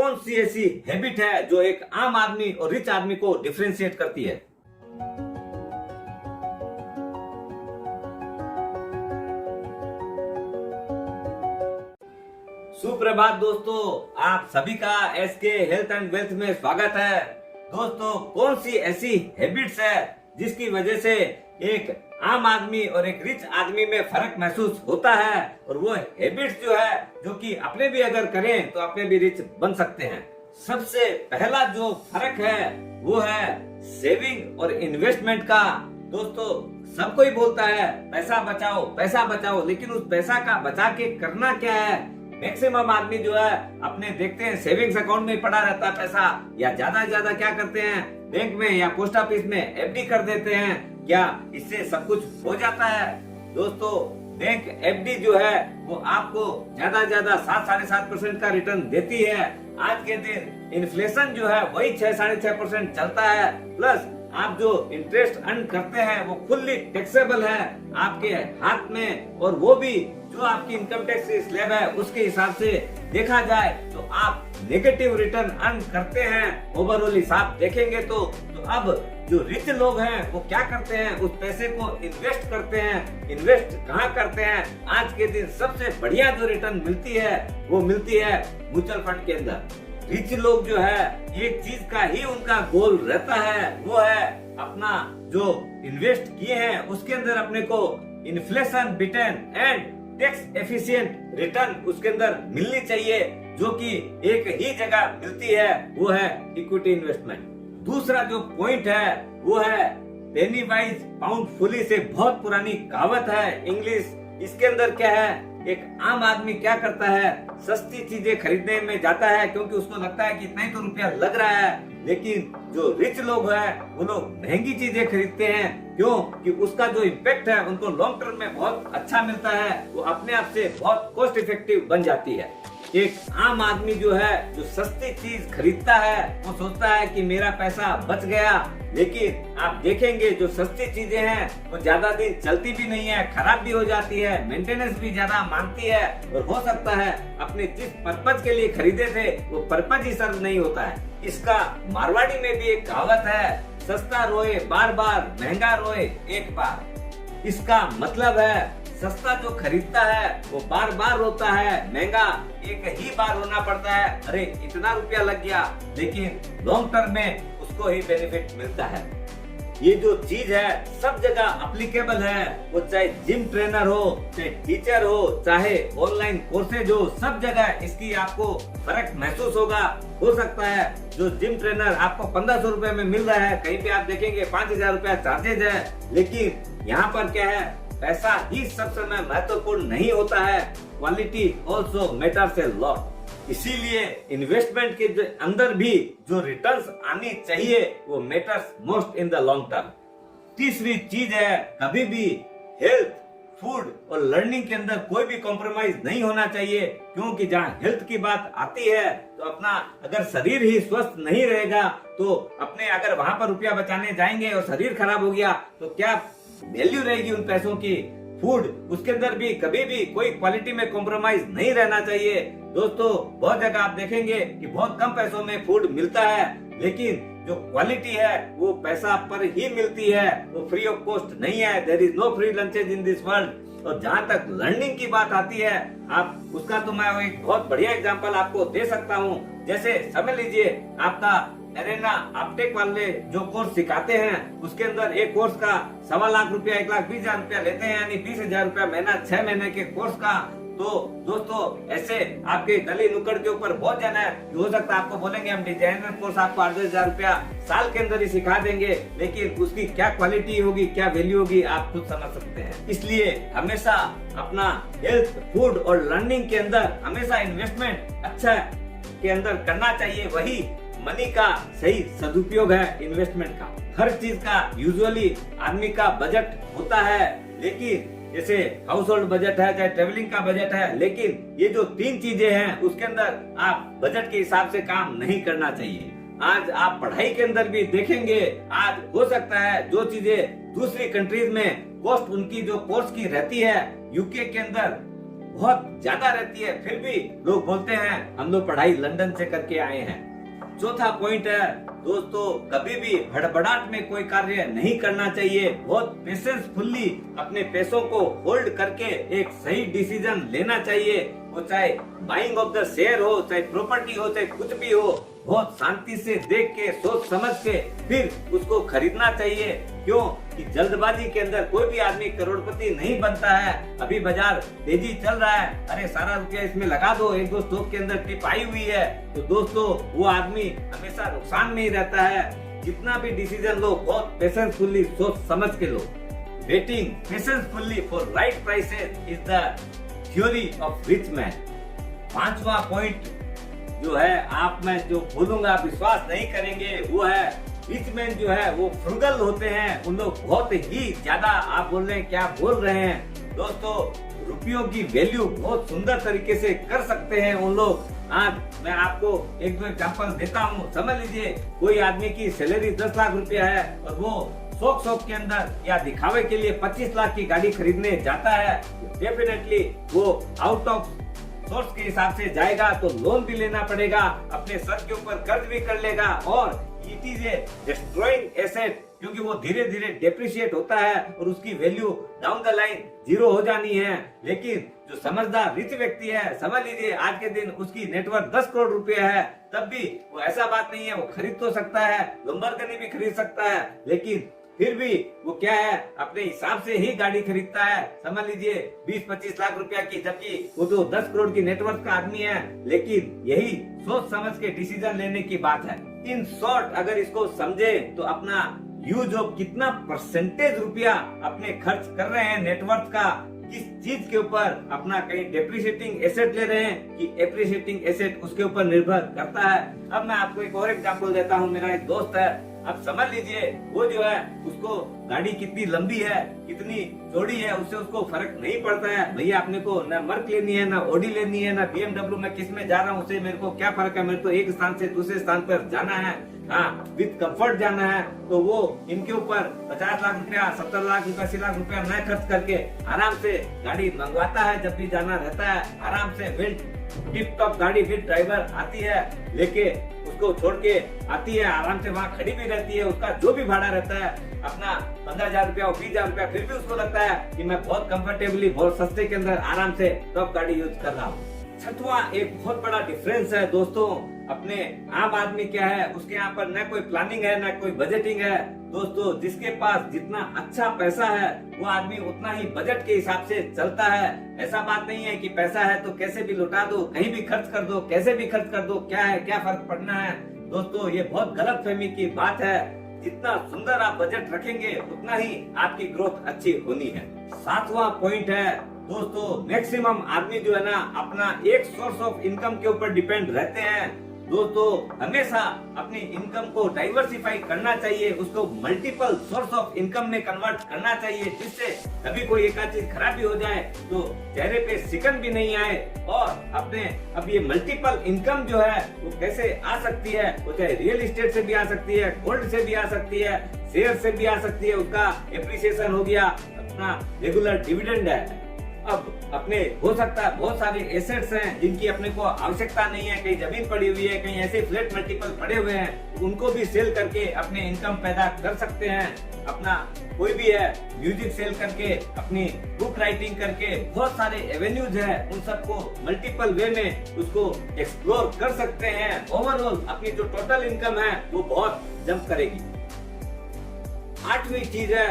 कौन सी ऐसी हैबिट है जो एक आम आदमी और रिच आदमी को डिफरेंशिएट करती है। सुप्रभात दोस्तों, आप सभी का एसके हेल्थ एंड वेल्थ में स्वागत है। दोस्तों, कौन सी ऐसी हैबिट्स है जिसकी वजह से एक आम आदमी और एक रिच आदमी में फर्क महसूस होता है, और वो हैबिट्स जो है जो कि अपने भी अगर करें तो अपने भी रिच बन सकते हैं। सबसे पहला जो फर्क है वो है सेविंग और इन्वेस्टमेंट का। दोस्तों, सब कोई बोलता है पैसा बचाओ, लेकिन उस पैसा का बचा के करना क्या है। मैक्सिमम आदमी जो है अपने देखते हैं सेविंग्स अकाउंट में पड़ा रहता है पैसा, या ज्यादा से ज्यादा क्या करते हैं बैंक में या पोस्ट ऑफिस में एफडी कर देते हैं। क्या इससे सब कुछ हो जाता है? दोस्तों, बैंक एफडी जो है वो आपको ज्यादा से ज्यादा 7-7.5% का रिटर्न देती है। आज के दिन इन्फ्लेशन जो है वही 6-6.5% चलता है, प्लस आप जो इंटरेस्ट अर्न करते हैं वो फुल्ली टैक्सेबल है आपके हाथ में, और वो भी जो आपकी इनकम टैक्स की स्लैब है उसके हिसाब से देखा जाए तो आप नेगेटिव रिटर्न अर्न करते हैं। ओवरऑल हिसाब देखेंगे तो अब जो रिच लोग हैं वो क्या करते हैं, उस पैसे को इन्वेस्ट करते हैं। इन्वेस्ट कहाँ करते हैं? आज के दिन सबसे बढ़िया जो रिटर्न मिलती है वो मिलती है म्यूचुअल फंड के अंदर। रिच लोग जो है एक चीज का ही उनका गोल रहता है, वो है अपना जो इन्वेस्ट किए हैं उसके अंदर अपने को inflation beaten and tax efficient return उसके अंदर मिलनी चाहिए, जो कि एक ही जगह मिलती है, वो है इक्विटी इन्वेस्टमेंट। दूसरा जो पॉइंट है वो है पेनी वाइज पाउंड फुली से बहुत पुरानी कहावत है इंग्लिश। इसके अंदर क्या है, एक आम आदमी क्या करता है, सस्ती चीजें खरीदने में जाता है क्योंकि उसको लगता है कि इतना ही तो रुपया लग रहा है, लेकिन जो रिच लोग हैं वो लोग महंगी चीजें खरीदते हैं। क्यों? कि उसका जो इम्पैक्ट है उनको लॉन्ग टर्म में बहुत अच्छा मिलता है, वो अपने आप से बहुत कॉस्ट इफेक्टिव बन जाती है। एक आम आदमी जो है जो सस्ती चीज खरीदता है वो सोचता है कि मेरा पैसा बच गया, लेकिन आप देखेंगे जो सस्ती चीजें हैं वो ज्यादा दिन चलती भी नहीं है, खराब भी हो जाती है, मेंटेनेंस भी ज्यादा मांगती है, और हो सकता है अपने जिस पर्पज के लिए खरीदे थे वो पर्पज ही सर्व नहीं होता है। इसका मारवाड़ी में भी एक कहावत है, सस्ता रोए बार बार, महंगा रोए एक बार। इसका मतलब है सस्ता जो खरीदता है वो बार बार रोता है, महंगा एक ही बार रोना पड़ता है, अरे इतना रुपया लग गया, लेकिन लॉन्ग टर्म में उसको ही बेनिफिट मिलता है। ये जो चीज है सब जगह अप्लीकेबल है, वो चाहे जिम ट्रेनर हो, चाहे टीचर हो, चाहे ऑनलाइन कोर्सेज हो, सब जगह इसकी आपको फर्क महसूस होगा। हो सकता है जो जिम ट्रेनर आपको 1500 रुपए में मिल रहा है, कहीं पे आप देखेंगे 5000 रुपया चार्जेज है, लेकिन यहाँ पर क्या है, पैसा ही सब समय महत्वपूर्ण नहीं होता है, quality also matters a lot. इसीलिए इन्वेस्टमेंट के अंदर भी जो रिटर्न्स आनी चाहिए वो matters most in the long term. तीसरी चीज है, कभी भी हेल्थ, फूड और लर्निंग के अंदर कोई भी कॉम्प्रोमाइज नहीं होना चाहिए, क्योंकि जहाँ हेल्थ की बात आती है तो अपना अगर शरीर ही स्वस्थ नहीं रहेगा तो अपने अगर वहां पर रुपया बचाने जाएंगे और शरीर खराब हो गया तो क्या वैल्यू रहेगी उन पैसों की। फूड, उसके अंदर भी कभी भी कोई क्वालिटी में कॉम्प्रोमाइज नहीं रहना चाहिए। दोस्तों, बहुत जगह आप देखेंगे कि बहुत कम पैसों में फूड मिलता है, लेकिन जो क्वालिटी है वो पैसा पर ही मिलती है, वो फ्री ऑफ कॉस्ट नहीं है। There is no free lunches in this world. और जहाँ तक लर्निंग की बात आती है, आप उसका तो मैं एक बहुत बढ़िया एग्जांपल आपको दे सकता हूँ। जैसे समझ लीजिए आपका एरेना अपटेक वाले जो कोर्स सिखाते हैं उसके अंदर एक कोर्स का 1.25 लाख रुपया, 1,20,000 रुपया लेते हैं, यानी 20,000 रुपया महीना 6 महीने के कोर्स का। तो दोस्तों, ऐसे आपके गली नुक्कड़ के ऊपर बहुत जन है, हो सकता है आपको बोलेंगे हम डिजाइनर कोर्स आपको 8,000 रुपया साल के अंदर ही सिखा देंगे, लेकिन उसकी क्या क्वालिटी होगी, क्या वैल्यू होगी, आप खुद समझ सकते हैं। इसलिए हमेशा अपना हेल्थ, फूड और लर्निंग के अंदर हमेशा इन्वेस्टमेंट अच्छा के अंदर करना चाहिए। वही मनी का सही सदुपयोग है इन्वेस्टमेंट का। हर चीज का यूजुअली आदमी का बजट होता है, लेकिन जैसे हाउस होल्ड बजट है, चाहे ट्रेवलिंग का बजट है, लेकिन ये जो 3 चीजें हैं उसके अंदर आप बजट के हिसाब से काम नहीं करना चाहिए। आज आप पढ़ाई के अंदर भी देखेंगे, आज हो सकता है जो चीजें दूसरी कंट्रीज में कॉस्ट उनकी जो कोर्स की रहती है, यूके के अंदर बहुत ज्यादा रहती है, फिर भी लोग बोलते हैं हम लोग पढ़ाई लंदन से करके आए हैं। चौथा पॉइंट है दोस्तों, कभी भी हड़बड़ाहट में कोई कार्य नहीं करना चाहिए। बहुत पेशेंसफुली अपने पैसों को होल्ड करके एक सही डिसीजन लेना चाहिए। वो चाहे बाइंग ऑफ द शेयर हो, चाहे प्रॉपर्टी हो, चाहे कुछ भी हो, बहुत शांति से देख के सोच समझ के फिर उसको खरीदना चाहिए। क्यों कि जल्दबाजी के अंदर कोई भी आदमी करोड़पति नहीं बनता है। अभी बाजार तेजी चल रहा है, अरे सारा रुपया इसमें लगा दो, एक दो स्टॉक के अंदर टिप आई हुई है, तो दोस्तों वो आदमी हमेशा नुकसान में ही रहता है। जितना भी डिसीजन लो बहुत पेशेंसफुली सोच समझ के लो। Waiting patiently for right prices is the theory of rich man. पांचवा पॉइंट जो है, आप मैं जो बोलूंगा आप विश्वास नहीं करेंगे, वो है रिच मैन जो है वो फ्रुगल होते हैं। उन लोग बहुत ही ज्यादा, आप बोल रहे हैं क्या बोल रहे हैं दोस्तों, रुपयों की वैल्यू बहुत सुंदर तरीके से कर सकते हैं उन लोग। आज मैं आपको एक दो एग्जांपल देता हूँ। समझ लीजिए कोई आदमी की सैलरी 10 लाख रुपया है और वो शौक के अंदर या दिखावे के लिए 25 लाख की गाड़ी खरीदने जाता है, डेफिनेटली वो आउट ऑफ सोर्स के हिसाब से जाएगा तो लोन भी लेना पड़ेगा, अपने सर के ऊपर कर्ज भी कर लेगा और it is a destroying asset, क्योंकि वो धीरे धीरे डेप्रिशिएट होता है और उसकी value down the line zero हो जानी है। लेकिन जो समझदार रिच व्यक्ति है, समझ लीजिए आज के दिन उसकी नेटवर्थ 10 करोड़ रुपया है, तब भी वो ऐसा बात नहीं है, वो खरीद तो सकता है, लंबरगिनी भी खरीद सकता है, लेकिन फिर भी वो क्या है अपने हिसाब से ही गाड़ी खरीदता है। समझ लीजिए 20-25 लाख रुपया की, जबकि वो तो 10 करोड़ की नेटवर्थ का आदमी है। लेकिन यही सोच समझ के डिसीजन लेने की बात है। इन शॉर्ट अगर इसको समझे तो अपना यूज ऑफ कितना परसेंटेज रुपया अपने खर्च कर रहे हैं नेटवर्थ का, किस चीज के ऊपर, अपना कहीं डेप्रिशिएटिंग एसेट ले रहे हैं कि एप्रिशिएटिंग एसेट, उसके ऊपर निर्भर करता है। अब मैं आपको एक और एग्जांपल देता हूँ। मेरा एक दोस्त है, अब समझ लीजिए वो जो है उसको गाड़ी कितनी लंबी है कितनी चौड़ी है उससे उसको फर्क नहीं पड़ता है। भैया अपने को ना मर्क लेनी है, ना ऑडी लेनी है, ना BMW में किस में जा रहा हूँ उससे मेरे को क्या फर्क है, मेरे को एक स्थान से दूसरे स्थान पर जाना है, हाँ विद कंफर्ट जाना है। तो वो इनके ऊपर 50 लाख रुपया, 70 लाख रुपया, 80 लाख रुपया न खर्च करके आराम से गाड़ी मंगवाता है। जब भी जाना रहता है आराम से वेल टिप टॉप गाड़ी विद ड्राइवर आती है, लेके उसको छोड़ के आती है, आराम से वहाँ खड़ी भी रहती है। उसका जो भी भाड़ा रहता है अपना 15,000 रुपया और 20,000 रुपया, फिर भी उसको लगता है कि मैं बहुत कंफर्टेबली बहुत सस्ते के अंदर आराम से टॉप गाड़ी यूज कर रहा हूँ। छठवां एक बहुत बड़ा डिफरेंस है दोस्तों, अपने आम आदमी क्या है उसके यहाँ पर न कोई प्लानिंग है न कोई बजटिंग है। दोस्तों जिसके पास जितना अच्छा पैसा है वो आदमी उतना ही बजट के हिसाब से चलता है। ऐसा बात नहीं है कि पैसा है तो कैसे भी लुटा दो, कहीं भी खर्च कर दो, कैसे भी खर्च कर दो, क्या है क्या फर्क पड़ना है। दोस्तों ये बहुत गलत फहमी की बात है। जितना सुंदर आप बजट रखेंगे उतना ही आपकी ग्रोथ अच्छी होनी है। सातवां पॉइंट है दोस्तों, मैक्सिमम आदमी जो है ना अपना एक सोर्स ऑफ इनकम के ऊपर डिपेंड रहते हैं। दोस्तों हमेशा अपनी इनकम को डाइवर्सिफाई करना चाहिए, उसको मल्टीपल सोर्स ऑफ इनकम में कन्वर्ट करना चाहिए, जिससे कभी कोई एक आध चीज खराबी हो जाए तो चेहरे पे सिकन भी नहीं आए। और अपने अब ये मल्टीपल इनकम जो है वो कैसे आ सकती है, वो चाहे रियल एस्टेट से भी आ सकती है, गोल्ड से भी आ सकती है, शेयर से भी आ सकती है, उसका एप्रिसिएशन हो गया, अपना रेगुलर डिविडेंड है। अब अपने हो सकता है बहुत सारे एसेट्स हैं जिनकी अपने को आवश्यकता नहीं है, कहीं जमीन पड़ी हुई है, कहीं ऐसे फ्लैट मल्टीपल पड़े हुए हैं, उनको भी सेल करके अपने इनकम पैदा कर सकते हैं। अपना कोई भी है म्यूजिक सेल करके, अपनी बुक राइटिंग करके, बहुत सारे एवेन्यूज है, उन सबको मल्टीपल वे में उसको एक्सप्लोर कर सकते हैं। ओवरऑल अपनी जो टोटल इनकम है वो बहुत जंप करेगी। आठवीं चीज है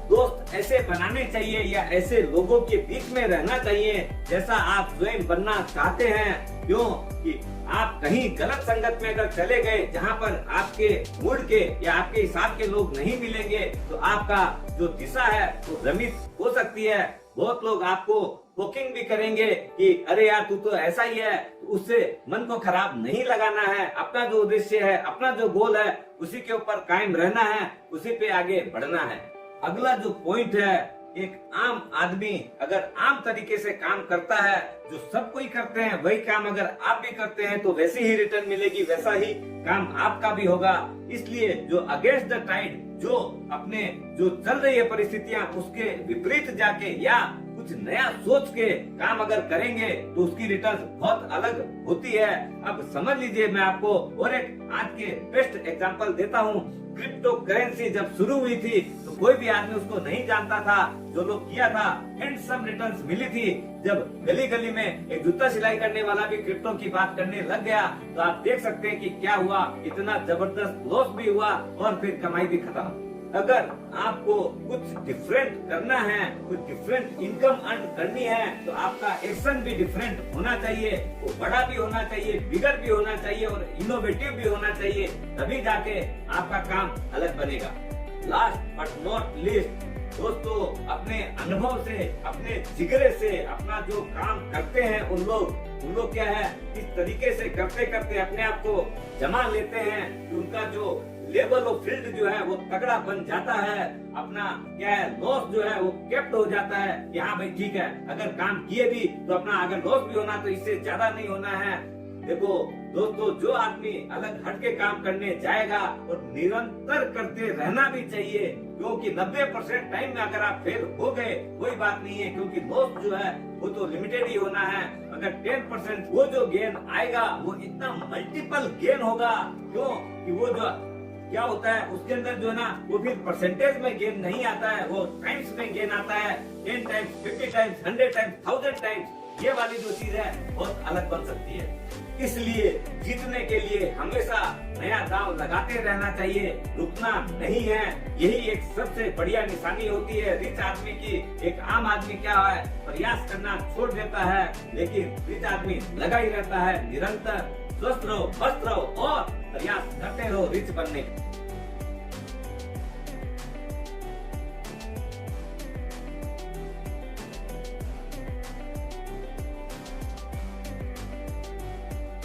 दोस्त ऐसे बनाने चाहिए या ऐसे लोगों के बीच में रहना चाहिए जैसा आप स्वयं बनना चाहते हैं। क्यों कि आप कहीं गलत संगत में अगर चले गए जहां पर आपके मूड के या आपके हिसाब के लोग नहीं मिलेंगे तो आपका जो दिशा है वो भ्रमित हो सकती है। बहुत लोग आपको पोकिंग भी करेंगे कि अरे यार तू तो ऐसा ही है, तो उससे मन को खराब नहीं लगाना है। अपना जो उद्देश्य है, अपना जो गोल है, उसी के ऊपर कायम रहना है, उसी पे आगे बढ़ना है। अगला जो पॉइंट है, एक आम आदमी अगर आम तरीके से काम करता है, जो सब कोई करते हैं वही काम अगर आप भी करते हैं तो वैसी ही रिटर्न मिलेगी, वैसा ही काम आपका भी होगा। इसलिए जो अगेंस्ट द टाइड, जो अपने जो चल रही है परिस्थितियां उसके विपरीत जाके या कुछ नया सोच के काम अगर करेंगे तो उसकी रिटर्न बहुत अलग होती है। अब समझ लीजिए, मैं आपको और एक आज के बेस्ट एग्जांपल देता हूँ। क्रिप्टो करेंसी जब शुरू हुई थी तो कोई भी आदमी उसको नहीं जानता था। जो लोग किया था, हैंडसम रिटर्न्स मिली थी। जब गली गली में एक जूता सिलाई करने वाला भी क्रिप्टो की बात करने लग गया तो आप देख सकते हैं कि क्या हुआ, इतना जबरदस्त लॉस भी हुआ और फिर कमाई भी खत्म। अगर आपको कुछ डिफरेंट करना है, कुछ डिफरेंट इनकम अर्न करनी है तो आपका एक्शन भी डिफरेंट होना चाहिए। वो बड़ा भी होना चाहिए, बिगर भी होना चाहिए और इनोवेटिव भी होना चाहिए, तभी जाके आपका काम अलग बनेगा। लास्ट बट नॉट लीस्ट दोस्तों, अपने अनुभव से, अपने जिगरे से अपना जो काम करते हैं उन लोग क्या है, इस तरीके से करते करते अपने आप को जमा लेते हैं कि उनका जो लेवल ऑफ फील्ड जो है वो तगड़ा बन जाता है। अपना क्या है, लॉस जो है वो केप्ट हो जाता है कि हाँ भाई ठीक है, अगर काम किए भी तो अपना अगर लॉस भी होना तो इससे ज्यादा नहीं होना है। देखो दोस्तों, जो आदमी अलग हट के काम करने जाएगा और निरंतर करते रहना भी चाहिए, क्योंकि 90% टाइम में अगर आप फेल हो गए कोई बात नहीं है, क्योंकि लॉस जो है वो तो लिमिटेड ही होना है। अगर 10% वो जो गेन आएगा वो इतना मल्टीपल गेन होगा। क्यों कि वो जो क्या होता है उसके अंदर जो है ना, वो फिर परसेंटेज में गेन नहीं आता है, वो टाइम्स में गेन आता है। 10 टाइम्स, 50 टाइम्स, 100 टाइम्स, 1000 टाइम्स। ये वाली जो चीज है बहुत अलग बन सकती है। इसलिए जीतने के लिए हमेशा नया दांव लगाते रहना चाहिए, रुकना नहीं है। यही एक सबसे बढ़िया निशानी होती है रिच आदमी की। एक आम आदमी क्या है, प्रयास करना छोड़ देता है, लेकिन रिच आदमी लगा ही रहता है निरंतर। स्वस्थ रहो, मस्त रहो और प्रयास करते रहो रिच बनने।